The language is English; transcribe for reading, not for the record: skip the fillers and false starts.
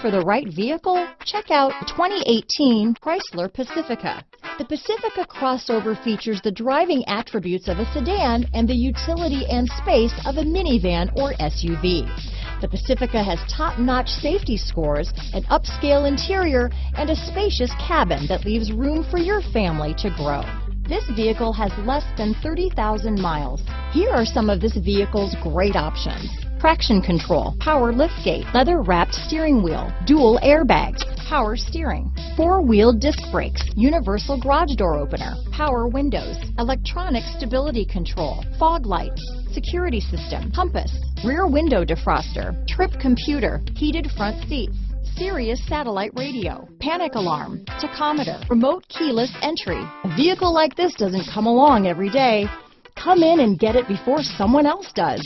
for the right vehicle? Check out 2018 Chrysler Pacifica. The Pacifica crossover features the driving attributes of a sedan and the utility and space of a minivan or SUV. The Pacifica has top-notch safety scores, an upscale interior, and a spacious cabin that leaves room for your family to grow. This vehicle has less than 30,000 miles. Here are some of this vehicle's great options: traction control, power liftgate, leather-wrapped steering wheel, dual airbags, power steering, four-wheel disc brakes, universal garage door opener, power windows, electronic stability control, fog lights, security system, compass, rear window defroster, trip computer, heated front seats, Sirius Satellite Radio, panic alarm, tachometer, remote keyless entry. A vehicle like this doesn't come along every day. Come in and get it before someone else does.